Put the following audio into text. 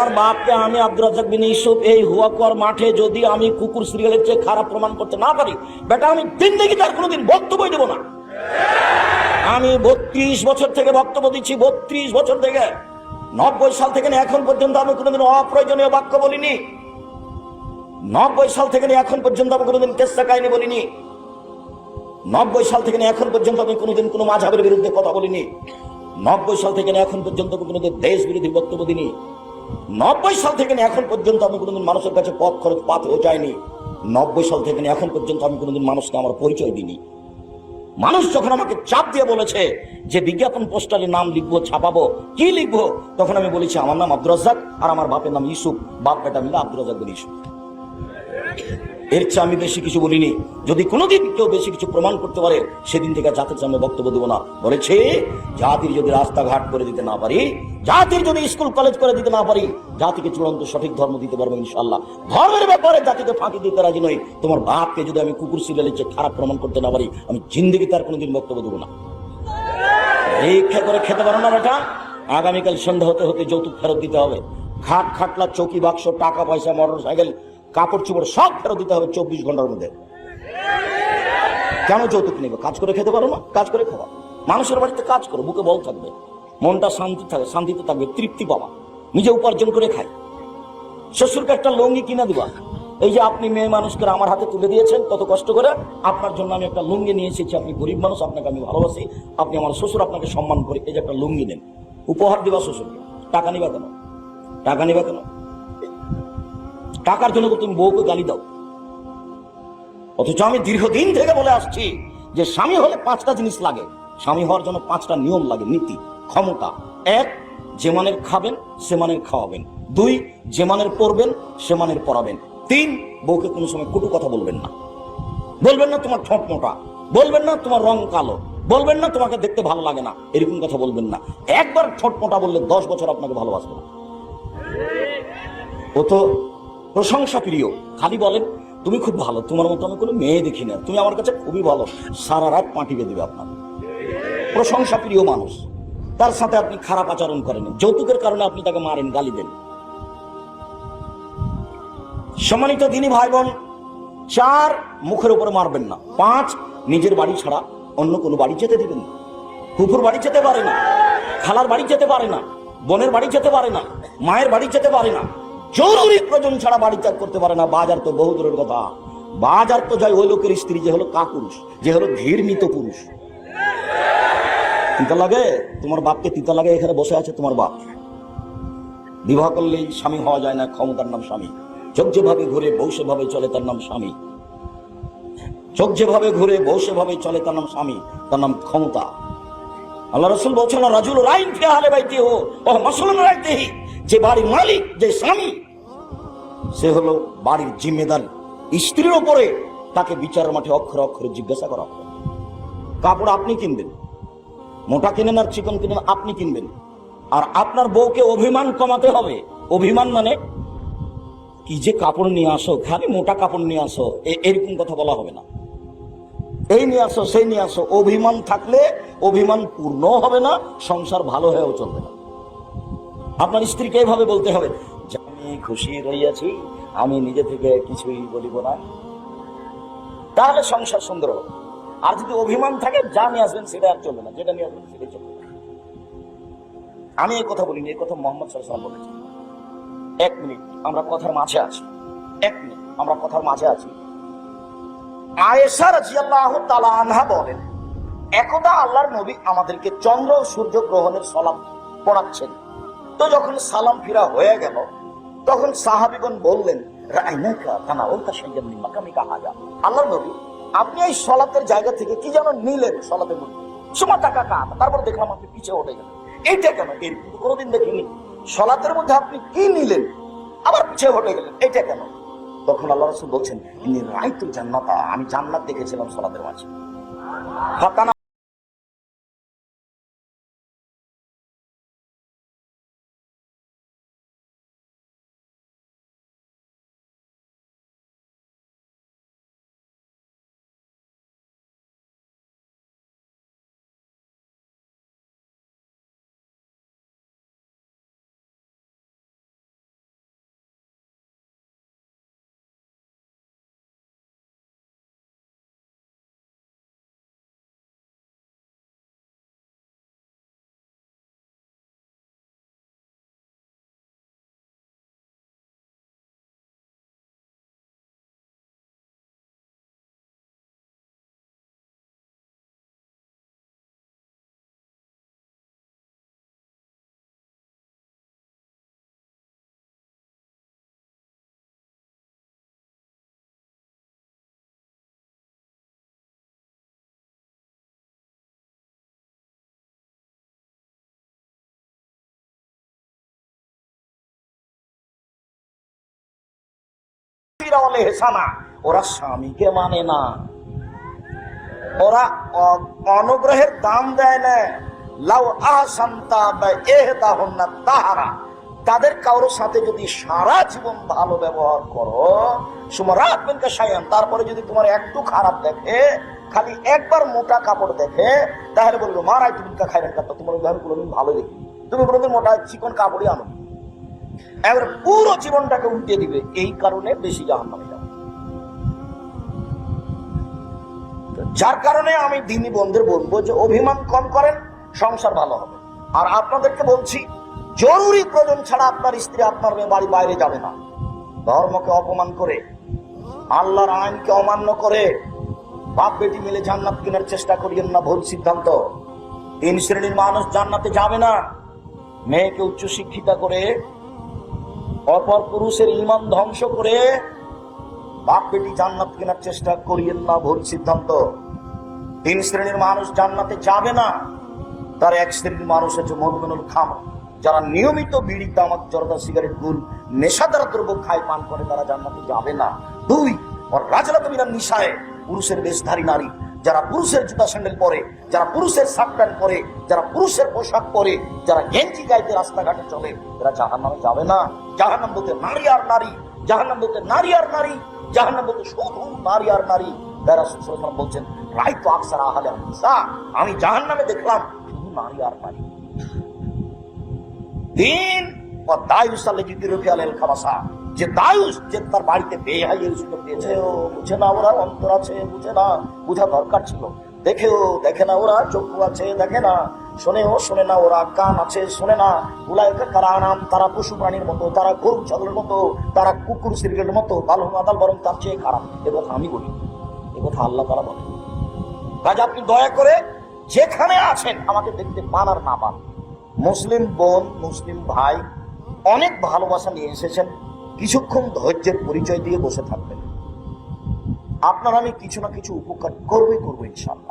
তোমার বাপকে আমি আব্দুর রাজ্জাক বিন ইউসুফ এই হুয়াকুয়ার মাঠে যদি আমি কুকুর সিরিয়ালের চেয়ে খারাপ প্রমাণ করতে না পারি, বেটা আমি জিন্দেগি তার কোনোদিন বক্তব্যই দেবো না। আমি 32 বছর থেকে বক্তব্য দিচ্ছি, 32 বছর থেকে। 90 সাল থেকে এখন পর্যন্ত আমি কোনোদিন অপ্রয়োজনীয় বাক্য বলিনি। 90 সাল থেকে এখন পর্যন্ত আমি কোনোদিন কেসা কাহিনী বলিনি। 90 সাল থেকে এখন পর্যন্ত আমি কোনোদিন কোনো মাযহাবের বিরুদ্ধে কথা বলিনি। 90 সাল থেকে এখন পর্যন্ত কোনোদিন দেশ বিরোধী বক্তব্য দিনি। 90 সাল থেকে এখন পর্যন্ত আমি কোনোদিন মানুষের কাছে পথ খরচ পাতেও যাইনি। 90 সাল থেকে এখন পর্যন্ত আমি কোনোদিন মানুষকে আমার পরিচয় দিইনি। মানুষ যখন আমাকে চাপ দিয়ে বলেছে যে বিজ্ঞাপন পোস্টারে নাম লিখবো, ছাপাবো, কি লিখবো, তখন আমি বলেছি আমার নাম আব্দুর রাজ্জাক আর আমার বাপের নাম ইউসুফ, বাপ বেটা মিলে আব্দুর রাজ্জাক বিন ইউসুফ। এর চেয়ে আমি বেশি কিছু বলিনি। যদি কোনোদিন কেউ বেশি কিছু প্রমাণ করতে পারে, সেদিন থেকে জাতির সামনে বক্তব্য দেবো না। বলেছে জাতির যদি রাস্তাঘাট করে দিতে না পারি, জাতির যদি স্কুল কলেজ করে দিতে না পারি, জাতিকে চূড়ান্ত সঠিক ধর্ম দিতে পারবো ইনশাল্লাহ। ধর্মের ব্যাপারে জাতিকে ফাঁকি দিতে রাজি নই। তোমার বাপকে যদি আমি কুকুর সিরিয়ালের চেয়ে খারাপ প্রমাণ করতে না পারি, আমি জিন্দেগি তার কোনোদিন বক্তব্য দেবো না। পরীক্ষা করে খেতে পারো না বেটা, আগামীকাল সন্ধ্যা হতে হতে যৌতুক ফেরত দিতে হবে। খাট খাটলা, চৌকি বাক্স, টাকা পয়সা, মোটর সাইকেল, কাপড় চোপড় সব ফেরত দিতে হবে 24 ঘন্টার মধ্যে। কেন যৌতুক নেবে? কাজ করে খেতে পারো না, কাজ করে খাওয়া। মানুষের বাড়িতে কাজ করো, বুকে বল থাকবে, মনটা শান্তিতে থাকবে, তৃপ্তি পাবা, নিজে উপার্জন করে খাই। শ্বশুরকে একটা লুঙ্গি কিনে দিবা। এই যে আপনি মেয়ে মানুষকে আমার হাতে তুলে দিয়েছেন কত কষ্ট করে, আপনার জন্য আমি একটা লুঙ্গি নিয়ে এসেছি। আপনি গরিব মানুষ, আপনাকে আমি ভালোবাসি, আপনি আমার শ্বশুর, আপনাকে সম্মান করি, এই যে একটা লুঙ্গি নেন, উপহার দিবা শ্বশুরকে। টাকা নিবা কেন? টাকা নিবা কেন? টাকার জন্য তুমি বউকে গালি দাও। অথচ আমি দীর্ঘদিন থেকে বলে আসছি যে স্বামী হলে 5টা জিনিস লাগে। স্বামী হওয়ার জন্য 5টা নিয়ম লাগে, নীতি, ক্ষমতা। 1, যে মানের খাবেন সে মানের খাওয়াবেন। 2, যে মানের পড়বেন সে মানের পড়াবেন। 3, বউকে কোনো সময় কটু কথা বলবেন না। বলবেন না তোমার ঠোঁট মোটা, বলবেন না তোমার রং কালো, বলবেন না তোমাকে দেখতে ভালো লাগে না, এরকম কথা বলবেন না। একবার ঠোঁট মোটা বললে 10 বছর আপনাকে ভালোবাসবে না। ও তো প্রশংসা প্রিয়, খালি বলেন তুমি খুব ভালো, তোমার মতো আমি কোনো মেয়ে দেখি না, তুমি আমার কাছে খুবই ভালো, সারা রাত পাঁটি বেঁধে দেবে আপনার। প্রশংসা প্রিয় মানুষ, তার সাথে আপনি খারাপ আচরণ করেন, যৌতুকের কারণে আপনি তাকে মারেন, গালি দেন। সম্মানিত দিনী ভাই বোন, 4, মুখের উপরে মারবেন না। 5, নিজের বাড়ি ছাড়া অন্য কোনো বাড়ি যেতে দিবেন না। ফুফুর বাড়ি যেতে পারে না, খালার বাড়ি যেতে পারে না, বোনের বাড়ি যেতে পারে না, মায়ের বাড়ি যেতে পারে না, জরুরি প্রয়োজন ছাড়া বাড়ি ত্যাগ করতে পারে না। বাজার তো বহু দূরের কথা, বাজার তো যায় ওই লোকের স্ত্রী যে হলো কাপুরুষ, যে হলো ঘৃণিত পুরুষ। তিতা লাগে তোমার বাপকে, তিতা লাগে এখানে বসে আছে তোমার বাপ। বিবাহ করলেই স্বামী হওয়া যায় না, ক্ষমতার নাম স্বামী। চোখ যেভাবে ঘুরে বউ সেভাবে চলে, তার নাম স্বামী। চোখ যেভাবে ঘুরে বউ সেভাবে চলে, তার নাম স্বামী, তার নাম ক্ষমতা। আল্লাহ রাসূল বলছেন রাজুল রাইন ফি আহলি বাইতিহি ওয়া মাসউলুন আন রাইতিহি, যে বাড়ির মালিক, যে স্বামী, সে হলো বাড়ির জিম্মেদার। স্ত্রীর উপরে তাকে বিচারের মাঠে অক্ষরে অক্ষরে জিজ্ঞাসা করা হবে। কাপড় আপনি কিনবেন, মোটা কিনেন আর চিকন কিনেন আপনি কিনবেন। আর আপনার বউকে অভিমান কমাতে হবে। অভিমান মানে কি যে কাপড় নিয়ে আসো, খালি মোটা কাপড় নিয়ে আসো, এরকম কথা বলা হবে না। এই নিয়ে আসো, সেই নিয়ে আসো। অভিমান থাকলে অভিমান পূর্ণ হবে না, সংসার ভালো হয়েও চলবে না। আপনার স্ত্রীকে এইভাবে বলতে হবে যে আমি খুশি রইয়াছি, আমি নিজে থেকে কিছুই বলিব না, তাহলে সংসার সুন্দর হবে। আর যদি অভিমান থাকে, যা নিয়ে আসবেন সেটা আর চলবে না, যেটা নিয়ে আসবেন সেটাই চলবে। আমি এই কথা বলিনি, এই কথা মুহাম্মদ সাল্লাল্লাহু আলাইহি ওয়াসাল্লাম বলেছেন। 1 মিনিট, আমরা কথার মাঝে আছি। 1 মিনিট, আমরা কথার মাঝে আছি। আয়েশা রাদিয়াল্লাহু তাআলা আনহা বলেন, একদা আল্লাহর নবী আমাদেরকে চন্দ্র ও সূর্য গ্রহণের সালাম পড়াচ্ছেন। তো যখন সালাম ফিরা হয়ে গেল, তখন সাহাবীগণ বললেন, রাআইনাকা তানাওয়ালতা শাইআন মিন মাকামিকা হাযা, আল্লাহর নবী আপনি এই সালাতের জায়গা থেকে কি যেন নিলেন সালাতের মধ্যে, সুমা টাকা কা, তারপর দেখলাম আপনি পিছে উঠে গেলেন। এইটা কেন? এর কোনোদিন দেখিনি। সালাতের মধ্যে আপনি কি নিলেন আবার পিছে হটে গেলেন, এটা কেন? তখন আল্লাহ রাসূল বলছেন, ইন্নী রাআইতুল জান্নাতা, আমি জান্নাত দেখেছিলাম সালাতের মাঝে। হেসানা, ওরা স্বামীকে মানে না, ওরা অনুগ্রহের দাম দেয় না। লাউ আহসানতা ইহদাহুন্না তাহারা, তাদের কারোর সাথে যদি সারা জীবন ভালো ব্যবহার করো, সুমারাত বিনকা শাইআন, তারপরে যদি তোমার একটু খারাপ দেখে, খালি একবার মোটা কাপড় দেখে, তাহলে বলবো মারাই তুমি খাইরান কাটতো, তোমার আমি কোনোদিন ভালো দেখি, তুমি কোনোদিন মোটা চিকন কাপড়ই আনো, এবার পুরো জীবনটাকে উল্টে দিবে। এই কারণে বেশি জাহান্নামে যাবে। যার কারণে আমি দিনী বন্ধুদের বলবো যে অভিমান কম করেন, সংসার ভালো হবে। আর আপনাদেরকে বলছি, জরুরি প্রয়োজন ছাড়া আপনার স্ত্রী আপনার মেয়ে বাড়ি বাইরে যাবে না। ধর্মকে অপমান করে, আল্লাহর আইনকে অমান্য করে বাপ বেটি মিলে জান্নাত কেনার চেষ্টা করিয়েন না, ভুল সিদ্ধান্ত। 3 শ্রেণীর মানুষ জান্নাতে যাবে না। মেয়েকে উচ্চ শিক্ষিতা করে, অপর পুরুষের ঈমান ধ্বংস করে বাপ বেটি জান্নাত কেনার চেষ্টা করিয়েন না, ভুল সিদ্ধান্ত। 3 শ্রেণীর মানুষ জান্নাতে যাবে না। তার 1 শ্রেণীর মানুষ হচ্ছে মদমিনুল খামর, যারা নিয়মিত বিড়ি, তামাক, জর্দা, সিগারেট, গুল, নেশাদার দ্রব্য খায়, পান করে, তারা জান্নাতে যাবে না। 2 আর রাজলাত মিনান নিসায়ে, পুরুষের বেশধারী নারী, যারা পুরুষের জুতা স্যান্ডেল পরে, যারা পুরুষের শার্ট প্যান্ট পরে, যারা পুরুষের পোশাক পরে, যারা গেঞ্জি গাইতে রাস্তাঘাটে চলে, এরা জাহান্নামে যাবে না। জাহান্নাম বলতে নারী আর নারী, জাহান্নাম বলতে নারী আর নারী, জাহান্নাম বলতে শুধু নারী আর নারী। রাসূল সাল্লাল্লাহু আলাইহি ওয়াসাল্লাম বলছেন, রাইতু আকসারা আহলে নিসা, আমি জাহান্নামে দেখলাম শুধু নারী আর নারী। 3 ও দায়ুস আল্লাযী রুফিআল খাবাসা, যে দায়ুস, যে তার বাড়িতে বেহাইয়ের সুযোগ দিয়েছে, ও বুঝে না, ওরা অন্তর আছে, বুঝে না, বুঝা দরকার ছিল। দেখেও দেখে না, ওরা চক্ষু আছে, দেখে না, শোনেও শোনে না, ওরা কান আছে, শোনে না। উলাইকা কালানাম, তারা পশু প্রাণীর মতো, তারা গরু ছাগলের মতো, তারা কুকুর সিরকের মতো, ভালো মাদাল, বরং তার চেয়ে খারাপ। এ কথা আমি বলি, এ কথা আল্লাহ তাআলা বলেন। কাজ আপনি দয়া করে যেখানে আছেন আমাকে দেখতে পান আর না পান, মুসলিম বোন, মুসলিম ভাই, অনেক ভালোবাসা নিয়ে এসেছেন, কিছুক্ষণ ধৈর্যের পরিচয় দিয়ে বসে থাকবেন। আপনার আমি কিছু না কিছু উপকার করবো ইনশাআল্লাহ।